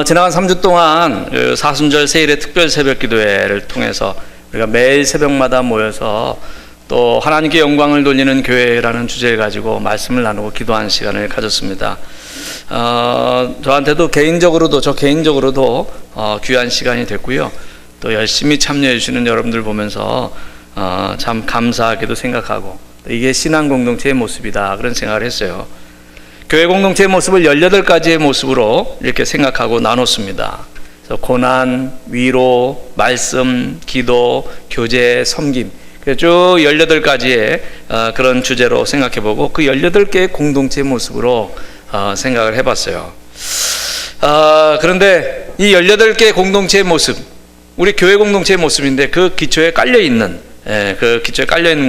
지나간 3주 동안 그 사순절 세일의 특별 새벽 기도회를 통해서 우리가 매일 새벽마다 모여서 또 하나님께 영광을 돌리는 교회라는 주제를 가지고 말씀을 나누고 기도하는 시간을 가졌습니다. 저한테도 저 개인적으로도 귀한 시간이 됐고요. 또 열심히 참여해 주시는 여러분들 보면서 참 감사하게도 생각하고 이게 신앙 공동체의 모습이다 그런 생각을 했어요. 교회 공동체의 모습을 18가지의 모습으로 이렇게 생각하고 나눴습니다. 그래서 고난, 위로, 말씀, 기도, 교제, 섬김, 쭉 18가지의 그런 주제로 생각해보고 그 18개의 공동체의 모습으로 생각을 해봤어요. 그런데 이 18개의 공동체의 모습, 우리 교회 공동체의 모습인데 그 기초에 깔려있는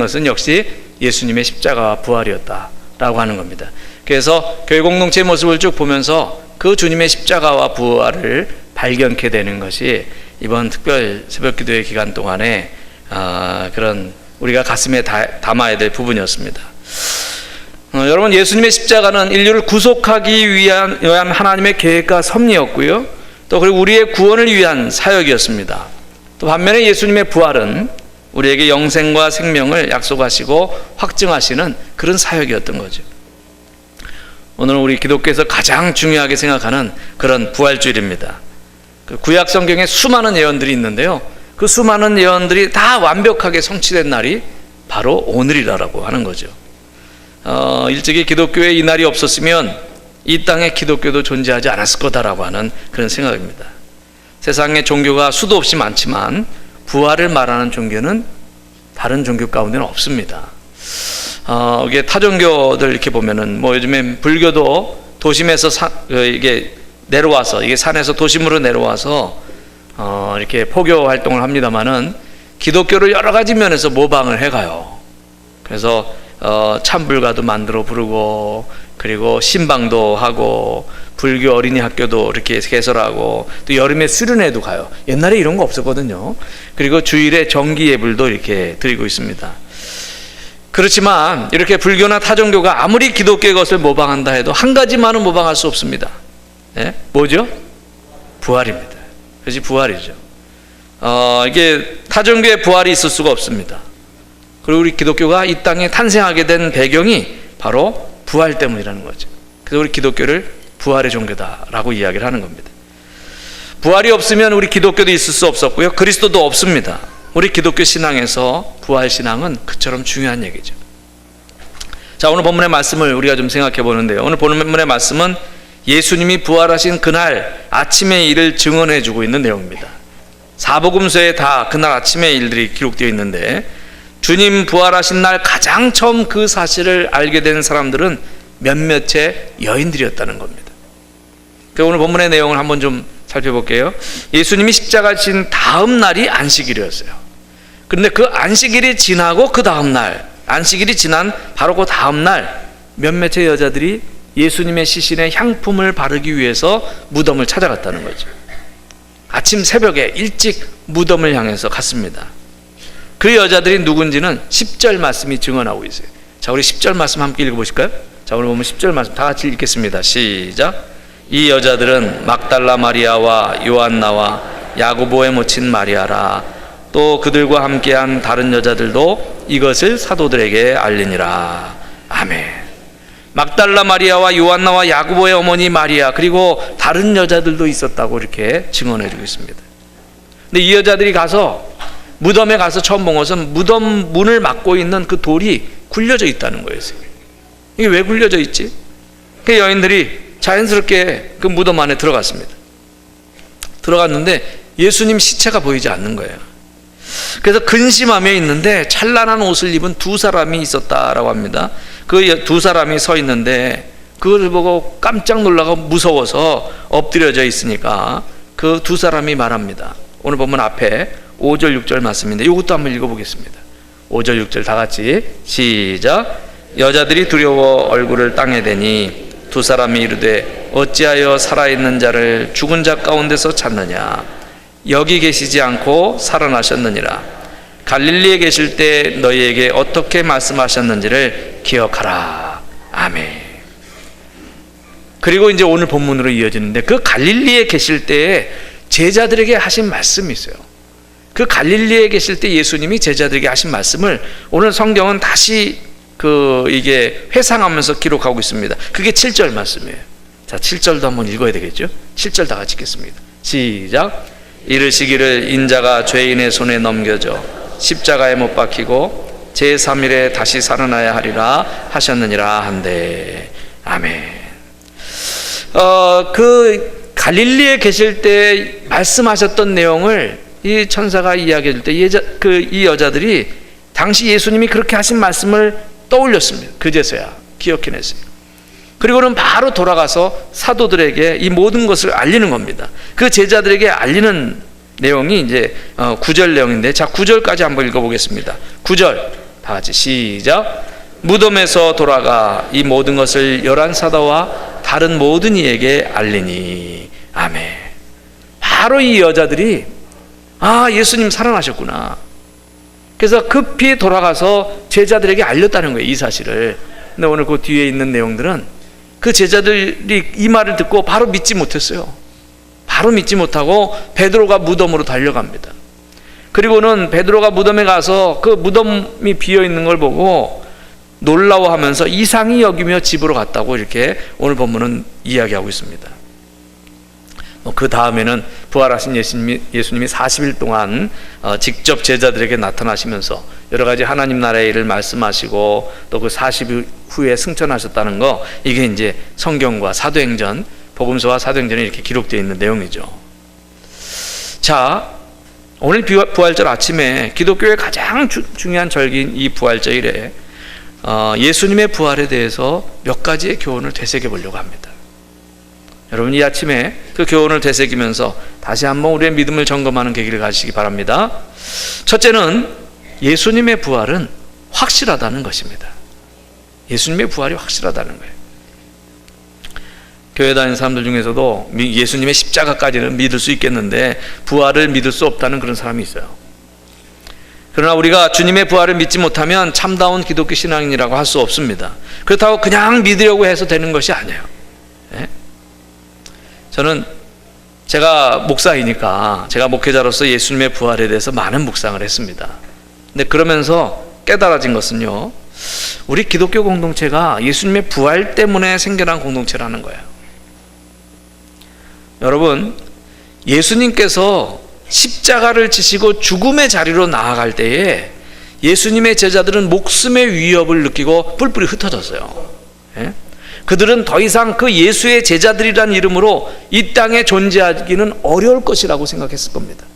것은 역시 예수님의 십자가와 부활이었다라고 하는 겁니다. 그래서 교회 공동체의 모습을 쭉 보면서 그 주님의 십자가와 부활을 발견케 되는 것이 이번 특별 새벽기도회 기간 동안에 그런 우리가 가슴에 담아야 될 부분이었습니다. 여러분, 예수님의 십자가는 인류를 구속하기 위한 하나님의 계획과 섭리였고요. 또 그리고 우리의 구원을 위한 사역이었습니다. 또 반면에 예수님의 부활은 우리에게 영생과 생명을 약속하시고 확증하시는 그런 사역이었던 거죠. 오늘 우리 기독교에서 가장 중요하게 생각하는 그런 부활주일입니다. 그 구약 성경에 수많은 예언들이 있는데요. 그 수많은 예언들이 다 완벽하게 성취된 날이 바로 오늘이라고 하는 거죠. 일찍이 기독교에 이 날이 없었으면 이 땅에 기독교도 존재하지 않았을 거다라고 하는 그런 생각입니다. 세상에 종교가 수도 없이 많지만 부활을 말하는 종교는 다른 종교 가운데는 없습니다. 이게 타종교들 이렇게 보면은 요즘엔 불교도 도심에서 이게 내려와서 이게 산에서 도심으로 내려와서 이렇게 포교 활동을 합니다만은 기독교를 여러 가지 면에서 모방을 해가요. 그래서 찬불가도 만들어 부르고 그리고 신방도 하고 불교 어린이 학교도 이렇게 개설하고 또 여름에 수련회도 가요. 옛날에 이런 거 없었거든요. 그리고 주일에 정기 예불도 이렇게 드리고 있습니다. 그렇지만 이렇게 불교나 타종교가 아무리 기독교의 것을 모방한다 해도 한 가지만은 모방할 수 없습니다. 네? 뭐죠? 부활입니다. 그것이 부활이죠. 이게 타종교의 부활이 있을 수가 없습니다. 그리고 우리 기독교가 이 땅에 탄생하게 된 배경이 바로 부활 때문이라는 거죠. 그래서 우리 기독교를 부활의 종교다라고 이야기를 하는 겁니다. 부활이 없으면 우리 기독교도 있을 수 없었고요. 그리스도도 없습니다. 우리 기독교 신앙에서 부활 신앙은 그처럼 중요한 얘기죠. 자, 오늘 본문의 말씀을 우리가 좀 생각해 보는데요. 오늘 본문의 말씀은 예수님이 부활하신 그날 아침의 일을 증언해 주고 있는 내용입니다. 사복음서에 다 그날 아침의 일들이 기록되어 있는데 주님 부활하신 날 가장 처음 그 사실을 알게 된 사람들은 몇몇의 여인들이었다는 겁니다. 오늘 본문의 내용을 한번 좀 살펴볼게요. 예수님이 십자가 지신 다음 날이 안식일이었어요. 그런데 그 안식일이 지나고 그 다음 날, 안식일이 지난 바로 그 다음 날 몇몇의 여자들이 예수님의 시신에 향품을 바르기 위해서 무덤을 찾아갔다는 거죠. 아침 새벽에 일찍 무덤을 향해서 갔습니다. 그 여자들이 누군지는 10절 말씀이 증언하고 있어요. 자, 우리 10절 말씀 함께 읽어보실까요? 자, 오늘 보면 10절 말씀 다 같이 읽겠습니다. 시작. 이 여자들은 막달라 마리아와 요한나와 야고보의 모친 마리아라. 또 그들과 함께한 다른 여자들도 이것을 사도들에게 알리니라. 아멘. 막달라 마리아와 요한나와 야고보의 어머니 마리아 그리고 다른 여자들도 있었다고 이렇게 증언해 주고 있습니다. 근데 이 여자들이 가서 무덤에 가서 처음 본 것은 무덤 문을 막고 있는 그 돌이 굴려져 있다는 거예요. 이게 왜 굴려져 있지? 그 여인들이 자연스럽게 그 무덤 안에 들어갔습니다. 들어갔는데 예수님 시체가 보이지 않는 거예요. 그래서 근심하며 있는데 찬란한 옷을 입은 두 사람이 있었다라고 합니다. 그 두 사람이 서 있는데 그걸 보고 깜짝 놀라고 무서워서 엎드려져 있으니까 그 두 사람이 말합니다. 오늘 보면 앞에 5절 6절 말씀인데 이것도 한번 읽어보겠습니다. 5절 6절 다 같이 시작. 여자들이 두려워 얼굴을 땅에 대니 두 사람이 이르되 어찌하여 살아있는 자를 죽은 자 가운데서 찾느냐. 여기 계시지 않고 살아나셨느니라. 갈릴리에 계실 때 너희에게 어떻게 말씀하셨는지를 기억하라. 아멘. 그리고 이제 오늘 본문으로 이어지는데, 그 갈릴리에 계실 때에 제자들에게 하신 말씀이 있어요. 그 갈릴리에 계실 때 예수님이 제자들에게 하신 말씀을 오늘 성경은 다시 이게 회상하면서 기록하고 있습니다. 그게 7절 말씀이에요. 자, 7절도 한번 읽어야 되겠죠? 7절 다 같이 읽겠습니다. 시작. 이르시기를 인자가 죄인의 손에 넘겨져 십자가에 못 박히고 제3일에 다시 살아나야 하리라 하셨느니라 한데. 아멘. 그 갈릴리에 계실 때 말씀하셨던 내용을 이 천사가 이야기해 줄 때 이 여자들이 당시 예수님이 그렇게 하신 말씀을 떠올렸습니다. 그제서야 기억해냈어요. 그리고는 바로 돌아가서 사도들에게 이 모든 것을 알리는 겁니다. 그 제자들에게 알리는 내용이 이제 9절 내용인데, 자, 9절까지 한번 읽어보겠습니다. 9절 다 같이 시작. 무덤에서 돌아가 이 모든 것을 11사도와 다른 모든 이에게 알리니. 아멘. 바로 이 여자들이 예수님 살아나셨구나. 그래서 급히 돌아가서 제자들에게 알렸다는 거예요, 이 사실을. 근데 오늘 그 뒤에 있는 내용들은 그 제자들이 이 말을 듣고 바로 믿지 못했어요. 바로 믿지 못하고 베드로가 무덤으로 달려갑니다. 그리고는 베드로가 무덤에 가서 그 무덤이 비어 있는 걸 보고 놀라워하면서 이상히 여기며 집으로 갔다고 이렇게 오늘 본문은 이야기하고 있습니다. 그 다음에는 부활하신 예수님이 40일 동안 직접 제자들에게 나타나시면서 여러 가지 하나님 나라의 일을 말씀하시고 또 그 40일 후에 승천하셨다는 거, 이게 이제 성경과 사도행전, 복음서와 사도행전에 이렇게 기록되어 있는 내용이죠. 자, 오늘 부활절 아침에 기독교의 가장 중요한 절기인 이 부활절에 예수님의 부활에 대해서 몇 가지의 교훈을 되새겨 보려고 합니다. 여러분, 이 아침에 그 교훈을 되새기면서 다시 한번 우리의 믿음을 점검하는 계기를 가지시기 바랍니다. 첫째는 예수님의 부활은 확실하다는 것입니다. 예수님의 부활이 확실하다는 거예요. 교회 다니는 사람들 중에서도 예수님의 십자가까지는 믿을 수 있겠는데 부활을 믿을 수 없다는 그런 사람이 있어요. 그러나 우리가 주님의 부활을 믿지 못하면 참다운 기독교 신앙이라고 할 수 없습니다. 그렇다고 그냥 믿으려고 해서 되는 것이 아니에요. 네? 저는 제가 목사이니까 제가 목회자로서 예수님의 부활에 대해서 많은 묵상을 했습니다. 근데 그러면서 깨달아진 것은요, 우리 기독교 공동체가 예수님의 부활 때문에 생겨난 공동체라는 거예요. 여러분, 예수님께서 십자가를 지시고 죽음의 자리로 나아갈 때에 예수님의 제자들은 목숨의 위협을 느끼고 뿔뿔이 흩어졌어요. 예? 그들은 더 이상 그 예수의 제자들이란 이름으로 이 땅에 존재하기는 어려울 것이라고 생각했을 겁니다.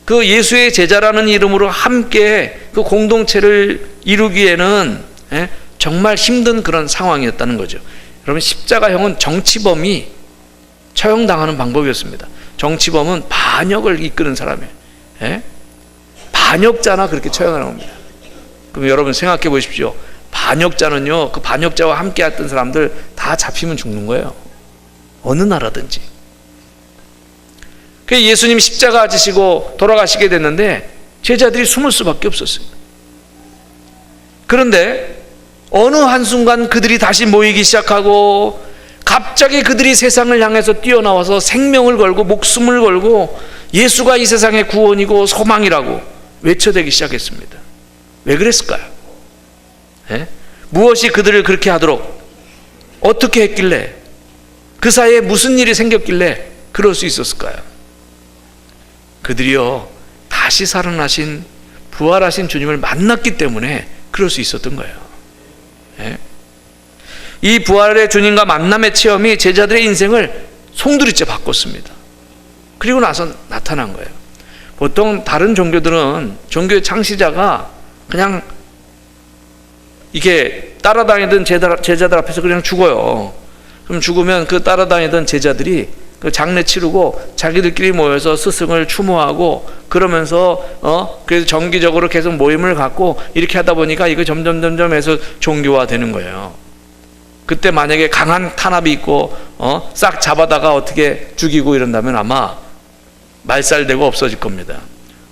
그 예수의 제자라는 이름으로 함께 그 공동체를 이루기에는 정말 힘든 그런 상황이었다는 거죠. 여러분, 십자가형은 정치범이 처형당하는 방법이었습니다. 정치범은 반역을 이끄는 사람이에요. 반역자나 그렇게 처형하는 겁니다. 그럼 여러분 생각해 보십시오. 반역자는요, 그 반역자와 함께 했던 사람들 다 잡히면 죽는 거예요. 어느 나라든지. 그래서 예수님 십자가 지시고 돌아가시게 됐는데 제자들이 숨을 수밖에 없었어요. 그런데 어느 한순간 그들이 다시 모이기 시작하고 갑자기 그들이 세상을 향해서 뛰어나와서 생명을 걸고 목숨을 걸고 예수가 이 세상의 구원이고 소망이라고 외쳐대기 시작했습니다. 왜 그랬을까요? 무엇이 그들을 그렇게 하도록, 어떻게 했길래, 그 사이에 무슨 일이 생겼길래 그럴 수 있었을까요? 그들이요, 다시 살아나신 부활하신 주님을 만났기 때문에 그럴 수 있었던 거예요. 이 부활의 주님과 만남의 체험이 제자들의 인생을 송두리째 바꿨습니다. 그리고 나서 나타난 거예요. 보통 다른 종교들은 종교의 창시자가 그냥 이게 따라다니던 제자들 앞에서 그냥 죽어요. 그럼 죽으면 그 따라다니던 제자들이 그 장례 치르고 자기들끼리 모여서 스승을 추모하고 그러면서 그래서 정기적으로 계속 모임을 갖고 이렇게 하다 보니까 이거 점점 해서 종교화되는 거예요. 그때 만약에 강한 탄압이 있고 싹 잡아다가 어떻게 죽이고 이런다면 아마 말살되고 없어질 겁니다.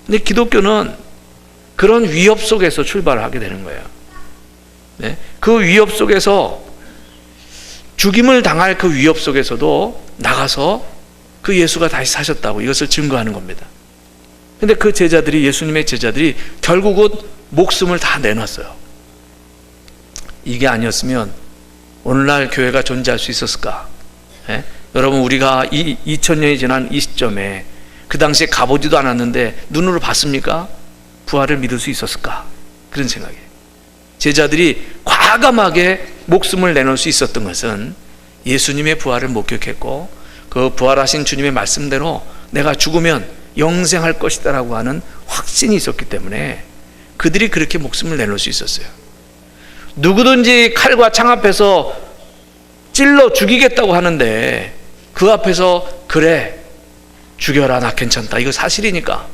근데 기독교는 그런 위협 속에서 출발을 하게 되는 거예요. 네? 그 위협 속에서 죽임을 당할 그 위협 속에서도 나가서 그 예수가 다시 사셨다고 이것을 증거하는 겁니다. 근데 그 제자들이, 예수님의 제자들이 결국은 목숨을 다 내놨어요. 이게 아니었으면 오늘날 교회가 존재할 수 있었을까? 예? 여러분, 우리가 2000년이 지난 이 시점에 그 당시에 가보지도 않았는데 눈으로 봤습니까? 부활을 믿을 수 있었을까? 그런 생각이에요. 제자들이 과감하게 목숨을 내놓을 수 있었던 것은 예수님의 부활을 목격했고 그 부활하신 주님의 말씀대로 내가 죽으면 영생할 것이다 라고 하는 확신이 있었기 때문에 그들이 그렇게 목숨을 내놓을 수 있었어요. 누구든지 칼과 창 앞에서 찔러 죽이겠다고 하는데 그 앞에서 그래 죽여라 나 괜찮다 이거 사실이니까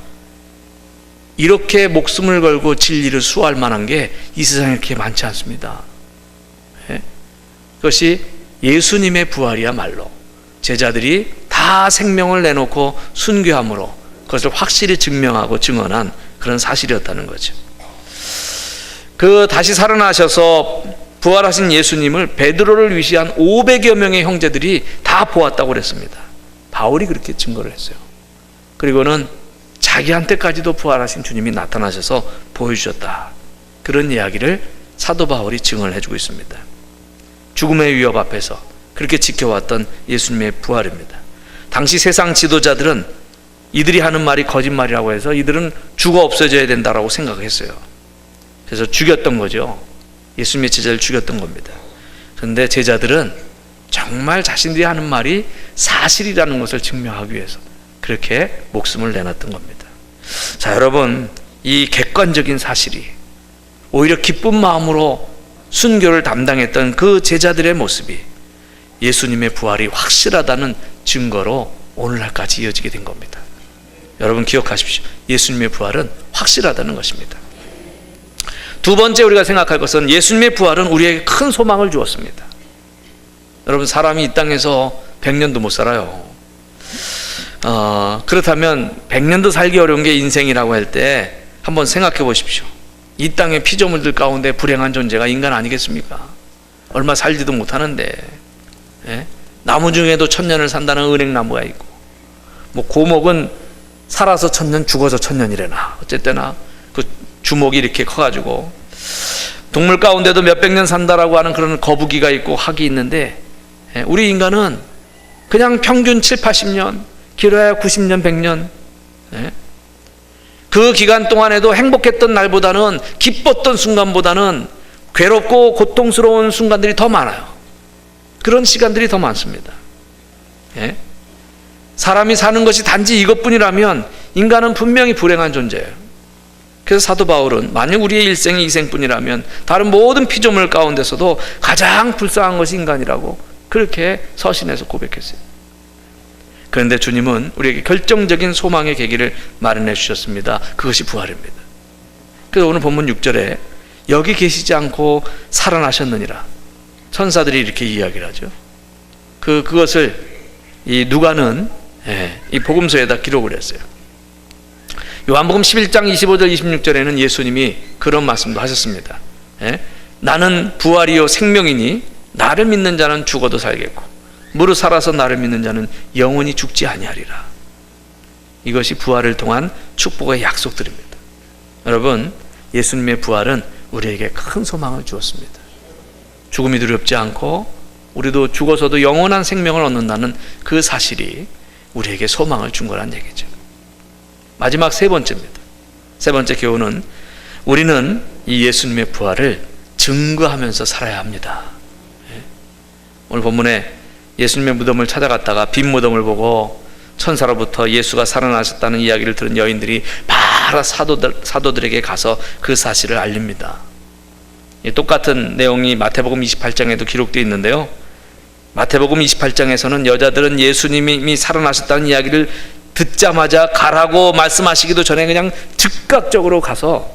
이렇게 목숨을 걸고 진리를 수호할 만한 게 이 세상에 그렇게 많지 않습니다. 그것이 예수님의 부활이야말로 제자들이 다 생명을 내놓고 순교함으로 그것을 확실히 증명하고 증언한 그런 사실이었다는 거죠. 그 다시 살아나셔서 부활하신 예수님을 베드로를 위시한 500여 명의 형제들이 다 보았다고 그랬습니다. 바울이 그렇게 증거를 했어요. 그리고는 자기한테까지도 부활하신 주님이 나타나셔서 보여주셨다. 그런 이야기를 사도 바울이 증언을 해주고 있습니다. 죽음의 위협 앞에서 그렇게 지켜왔던 예수님의 부활입니다. 당시 세상 지도자들은 이들이 하는 말이 거짓말이라고 해서 이들은 죽어 없어져야 된다고 생각했어요. 그래서 죽였던 거죠. 예수님의 제자를 죽였던 겁니다. 그런데 제자들은 정말 자신들이 하는 말이 사실이라는 것을 증명하기 위해서 그렇게 목숨을 내놨던 겁니다. 자, 여러분, 이 객관적인 사실이 오히려 기쁜 마음으로 순교를 담당했던 그 제자들의 모습이 예수님의 부활이 확실하다는 증거로 오늘날까지 이어지게 된 겁니다. 여러분 기억하십시오. 예수님의 부활은 확실하다는 것입니다. 두 번째 우리가 생각할 것은 예수님의 부활은 우리에게 큰 소망을 주었습니다. 여러분, 사람이 이 땅에서 100년도 못 살아요. 그렇다면 100년도 살기 어려운 게 인생이라고 할 때 한번 생각해 보십시오. 이 땅의 피조물들 가운데 불행한 존재가 인간 아니겠습니까? 얼마 살지도 못하는데, 예? 나무 중에도 1000년을 산다는 은행나무가 있고, 뭐 고목은 살아서 1000년, 죽어서 1000년이래나. 어쨌거나 그 주목이 이렇게 커가지고, 동물 가운데도 몇백 년 산다라고 하는 그런 거북이가 있고 학이 있는데, 예? 우리 인간은 그냥 평균 7, 80년, 길어야 90년, 100년. 예? 그 기간 동안에도 행복했던 날보다는, 기뻤던 순간보다는 괴롭고 고통스러운 순간들이 더 많아요. 그런 시간들이 더 많습니다. 예? 사람이 사는 것이 단지 이것뿐이라면 인간은 분명히 불행한 존재예요. 그래서 사도 바울은 만약 우리의 일생이 이생뿐이라면 다른 모든 피조물 가운데서도 가장 불쌍한 것이 인간이라고 그렇게 서신해서 고백했어요. 그런데 주님은 우리에게 결정적인 소망의 계기를 마련해 주셨습니다. 그것이 부활입니다. 그래서 오늘 본문 6절에 여기 계시지 않고 살아나셨느니라, 천사들이 이렇게 이야기를 하죠. 그것을 이 누가는 이 복음서에다 기록을 했어요. 요한복음 11장 25절 26절에는 예수님이 그런 말씀도 하셨습니다. 나는 부활이요 생명이니 나를 믿는 자는 죽어도 살겠고 무릇 살아서 나를 믿는 자는 영원히 죽지 아니하리라. 이것이 부활을 통한 축복의 약속들입니다. 여러분, 예수님의 부활은 우리에게 큰 소망을 주었습니다. 죽음이 두렵지 않고 우리도 죽어서도 영원한 생명을 얻는다는 그 사실이 우리에게 소망을 준 거란 얘기죠. 마지막 세 번째입니다. 세 번째 교훈은 우리는 이 예수님의 부활을 증거하면서 살아야 합니다. 오늘 본문에 예수님의 무덤을 찾아갔다가 빈 무덤을 보고 천사로부터 예수가 살아나셨다는 이야기를 들은 여인들이 바로 사도들에게 가서 그 사실을 알립니다. 똑같은 내용이 마태복음 28장에도 기록되어 있는데요, 마태복음 28장에서는 여자들은 예수님이 살아나셨다는 이야기를 듣자마자 가라고 말씀하시기도 전에 그냥 즉각적으로 가서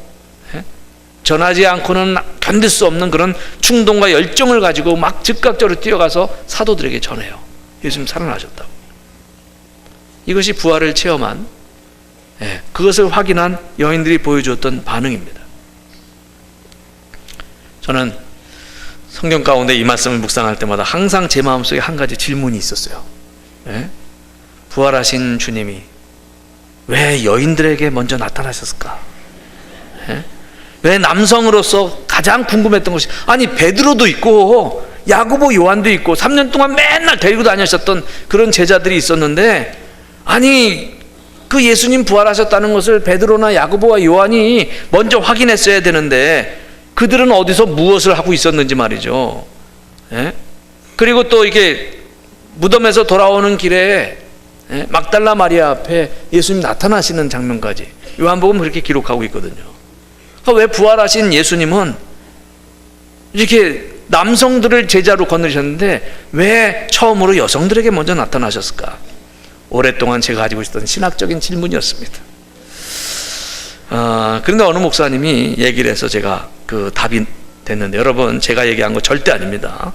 전하지 않고는 견딜 수 없는 그런 충동과 열정을 가지고 막 즉각적으로 뛰어가서 사도들에게 전해요. 예수님 살아나셨다고. 이것이 부활을 체험한, 그것을 확인한 여인들이 보여주었던 반응입니다. 저는 성경 가운데 이 말씀을 묵상할 때마다 항상 제 마음속에 한 가지 질문이 있었어요. 예? 부활하신 주님이 왜 여인들에게 먼저 나타나셨을까? 예? 왜 남성으로서 가장 궁금했던 것이, 아니 베드로도 있고 야고보 요한도 있고 3년 동안 맨날 데리고 다니셨던 그런 제자들이 있었는데, 아니 그 예수님 부활하셨다는 것을 베드로나 야고보와 요한이 먼저 확인했어야 되는데 그들은 어디서 무엇을 하고 있었는지 말이죠. 예? 그리고 또 이게 무덤에서 돌아오는 길에 막달라 마리아 앞에 예수님 나타나시는 장면까지 요한복음 그렇게 기록하고 있거든요. 왜 부활하신 예수님은 이렇게 남성들을 제자로 거느리셨는데 왜 처음으로 여성들에게 먼저 나타나셨을까? 오랫동안 제가 가지고 있었던 신학적인 질문이었습니다. 그런데 어느 목사님이 얘기를 해서 제가 그 답이 됐는데, 여러분 제가 얘기한 거 절대 아닙니다.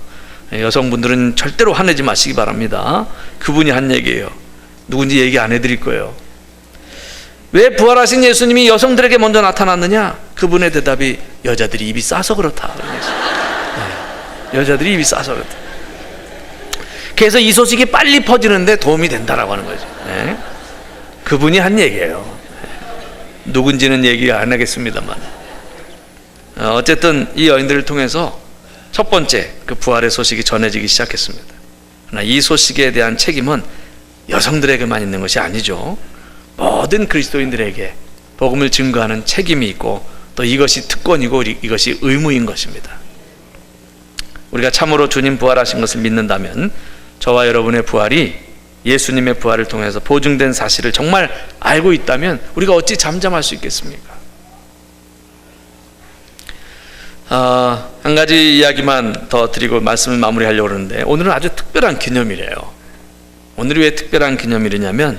여성분들은 절대로 화내지 마시기 바랍니다. 그분이 한 얘기예요. 누군지 얘기 안 해드릴 거예요. 왜 부활하신 예수님이 여성들에게 먼저 나타났느냐? 그분의 대답이 여자들이 입이 싸서 그렇다. 여자들이 입이 싸서 그렇다. 그래서 이 소식이 빨리 퍼지는데 도움이 된다라고 하는 거죠. 그분이 한 얘기예요. 누군지는 얘기 안 하겠습니다만, 어쨌든 이 여인들을 통해서 첫 번째 그 부활의 소식이 전해지기 시작했습니다. 그러나 이 소식에 대한 책임은 여성들에게만 있는 것이 아니죠. 모든 그리스도인들에게 복음을 증거하는 책임이 있고, 또 이것이 특권이고 이것이 의무인 것입니다. 우리가 참으로 주님 부활하신 것을 믿는다면 저와 여러분의 부활이 예수님의 부활을 통해서 보증된 사실을 정말 알고 있다면 우리가 어찌 잠잠할 수 있겠습니까? 한 가지 이야기만 더 드리고 말씀을 마무리하려고 하는데, 오늘은 아주 특별한 기념일이에요. 오늘이 왜 특별한 기념일이냐면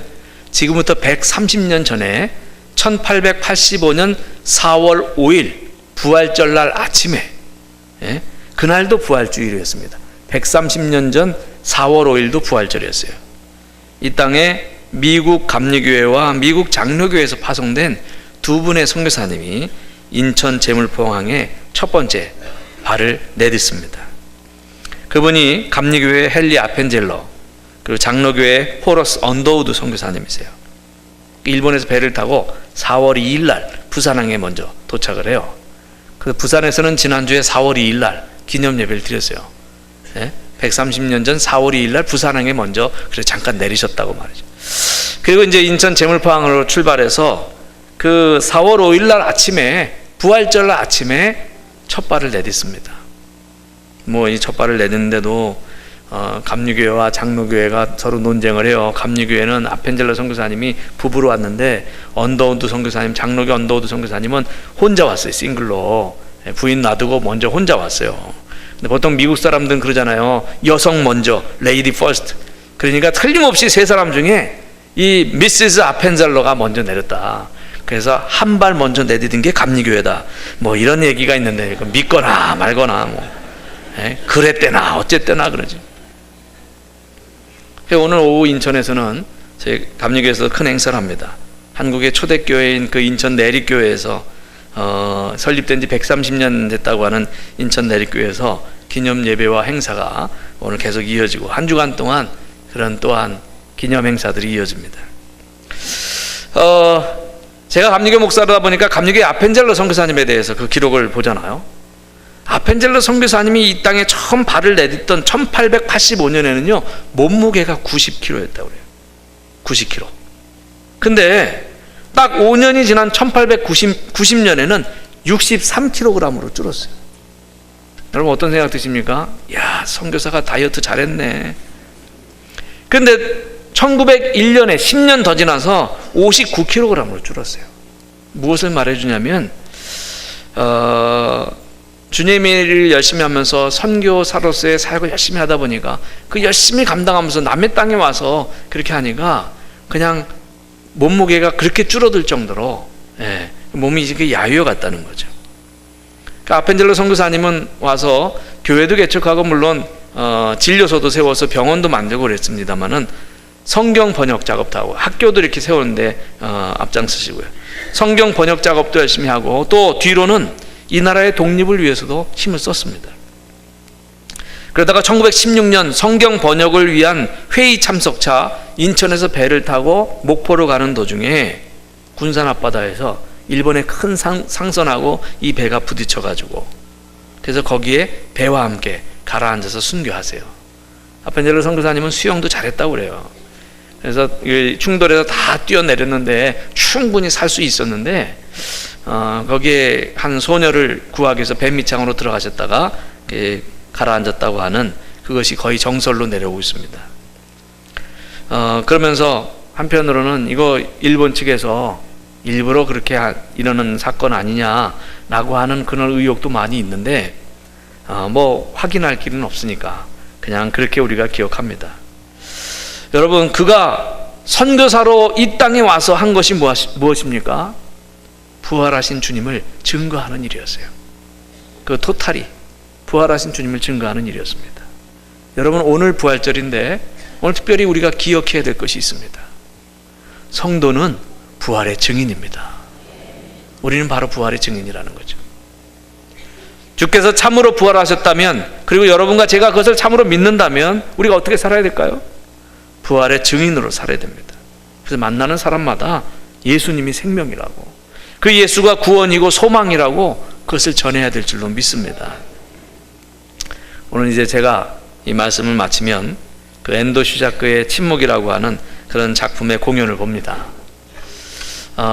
지금부터 130년 전에 1885년 4월 5일 부활절날 아침에, 그날도 부활주일이었습니다. 130년 전 4월 5일도 부활절이었어요. 이 땅에 미국 감리교회와 미국 장로교회에서 파송된 두 분의 선교사님이 인천 제물포항에 첫 번째 발을 내딛습니다. 그분이 감리교회 헨리 아펜젤러, 그리고 장로교회 호러스 언더우드 선교사님이세요. 일본에서 배를 타고 4월 2일 날 부산항에 먼저 도착을 해요. 그 부산에서는 지난주에 4월 2일 날 기념 예배를 드렸어요. 130년 전 4월 2일 날 부산항에 먼저 그래 잠깐 내리셨다고 말이죠. 그리고 이제 인천 제물포항으로 출발해서 그 4월 5일 날 아침에, 부활절 날 아침에 첫 발을 내딛습니다. 뭐 이 첫 발을 내딛는데도 감리교회와 장로교회가 서로 논쟁을 해요. 감리교회는 아펜젤러 선교사님이 부부로 왔는데 언더우드 선교사님, 장로교 언더우드 선교사님은 혼자 왔어요. 싱글로. 부인 놔두고 먼저 혼자 왔어요. 근데 보통 미국 사람들은 그러잖아요. 여성 먼저, 레이디 퍼스트. 그러니까 틀림없이 세 사람 중에 이 미시스 아펜젤러가 먼저 내렸다. 그래서 한 발 먼저 내딛은 게 감리교회다. 뭐 이런 얘기가 있는데 믿거나 말거나 뭐 그랬대나 어쨌대나 그러지. 오늘 오후 인천에서는 저희 감리교회에서 큰 행사를 합니다. 한국의 초대교회인 그 인천 내립교회에서 설립된 지 130년 됐다고 하는 인천 내립교회에서 기념 예배와 행사가 오늘 계속 이어지고 한 주간 동안 그런 또한 기념 행사들이 이어집니다. 제가 감리교 목사다 보니까 감리교의 아펜젤러 선교사님에 대해서 그 기록을 보잖아요. 아펜젤러 선교사님이 이 땅에 처음 발을 내딛던 1885년에는요 몸무게가 90kg였다고 그래요. 90kg. 근데 딱 5년이 지난 1890년에는 63kg으로 줄었어요. 여러분 어떤 생각 드십니까? 야, 선교사가 다이어트 잘했네. 근데 1901년에 10년 더 지나서 59kg으로 줄었어요. 무엇을 말해주냐면 주님의 일을 열심히 하면서 선교사로서의 사역을 열심히 하다 보니까 그 열심히 감당하면서 남의 땅에 와서 그렇게 하니까 그냥 몸무게가 그렇게 줄어들 정도로 몸이 이렇게 야유어 갔다는 거죠. 그러니까 아펜젤러 선교사님은 와서 교회도 개척하고 물론 진료소도 세워서 병원도 만들고 그랬습니다만은 성경 번역 작업도 하고 학교도 이렇게 세우는데 앞장서시고요. 성경 번역 작업도 열심히 하고 또 뒤로는 이 나라의 독립을 위해서도 힘을 썼습니다. 그러다가 1916년 성경 번역을 위한 회의 참석차 인천에서 배를 타고 목포로 가는 도중에 군산 앞바다에서 일본의 큰 상선하고 이 배가 부딪혀가지고, 그래서 거기에 배와 함께 가라앉아서 순교하세요. 아펜젤로 선교사님은 수영도 잘했다고 그래요. 그래서 충돌에서 다 뛰어내렸는데 충분히 살 수 있었는데, 거기에 한 소녀를 구하기 위해서 배 밑창으로 들어가셨다가 가라앉았다고 하는, 그것이 거의 정설로 내려오고 있습니다. 그러면서 한편으로는 이거 일본 측에서 일부러 그렇게 이러는 사건 아니냐라고 하는 그런 의혹도 많이 있는데, 뭐 확인할 길은 없으니까 그냥 그렇게 우리가 기억합니다. 여러분, 그가 선교사로 이 땅에 와서 한 것이 무엇입니까? 부활하신 주님을 증거하는 일이었어요. 그 토탈이 부활하신 주님을 증거하는 일이었습니다. 여러분, 오늘 부활절인데 오늘 특별히 우리가 기억해야 될 것이 있습니다. 성도는 부활의 증인입니다. 우리는 바로 부활의 증인이라는 거죠. 주께서 참으로 부활하셨다면, 그리고 여러분과 제가 그것을 참으로 믿는다면 우리가 어떻게 살아야 될까요? 부활의 증인으로 살아야 됩니다. 그래서 만나는 사람마다 예수님이 생명이라고, 그 예수가 구원이고 소망이라고 그것을 전해야 될 줄로 믿습니다. 오늘 이제 제가 이 말씀을 마치면 그 엔도 슈자크의 침묵이라고 하는 그런 작품의 공연을 봅니다.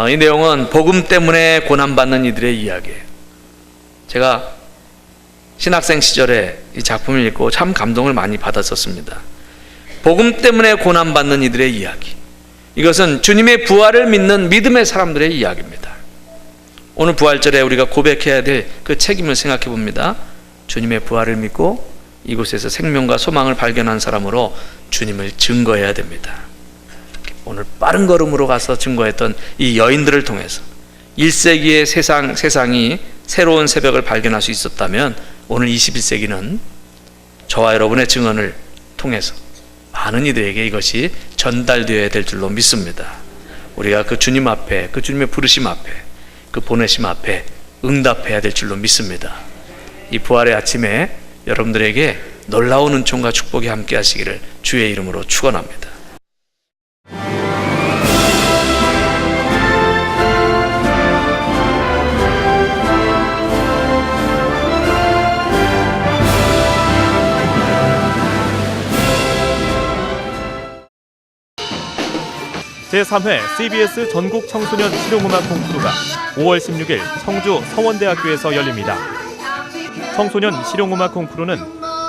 이 내용은 복음 때문에 고난받는 이들의 이야기예요. 제가 신학생 시절에 이 작품을 읽고 참 감동을 많이 받았었습니다. 복음 때문에 고난받는 이들의 이야기, 이것은 주님의 부활을 믿는 믿음의 사람들의 이야기입니다. 오늘 부활절에 우리가 고백해야 될 그 책임을 생각해 봅니다. 주님의 부활을 믿고 이곳에서 생명과 소망을 발견한 사람으로 주님을 증거해야 됩니다. 오늘 빠른 걸음으로 가서 증거했던 이 여인들을 통해서 1세기의 세상이 새로운 새벽을 발견할 수 있었다면, 오늘 21세기는 저와 여러분의 증언을 통해서 많은 이들에게 이것이 전달되어야 될 줄로 믿습니다. 우리가 그 주님 앞에, 그 주님의 부르심 앞에, 그 보내심 앞에 응답해야 될 줄로 믿습니다. 이 부활의 아침에 여러분들에게 놀라운 은총과 축복이 함께 하시기를 주의 이름으로 축원합니다. 제3회 CBS 전국 청소년 실용음악 콩쿠르가 5월 16일 청주 서원대학교에서 열립니다. 청소년 실용음악 콩쿠르는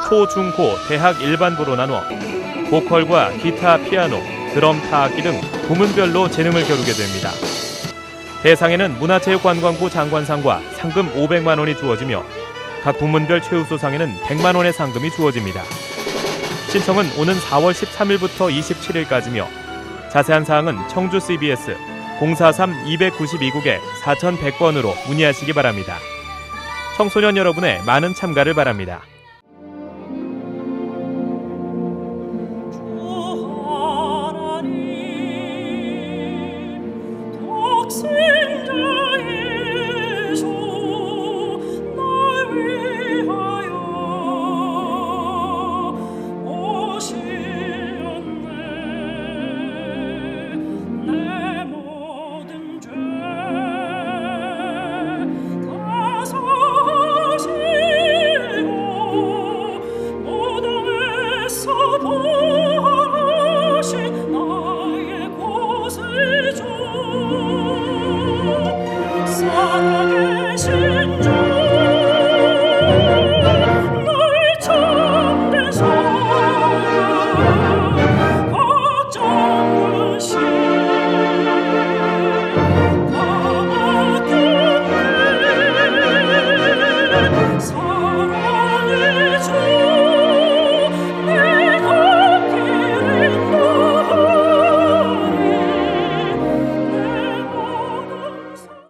초, 중, 고, 대학 일반부로 나누어 보컬과 기타, 피아노, 드럼, 타악기 등 부문별로 재능을 겨루게 됩니다. 대상에는 문화체육관광부 장관상과 상금 500만 원이 주어지며 각 부문별 최우수상에는 100만 원의 상금이 주어집니다. 신청은 오는 4월 13일부터 27일까지며 자세한 사항은 청주 CBS 043-292국에 4100번으로 문의하시기 바랍니다. 청소년 여러분의 많은 참가를 바랍니다.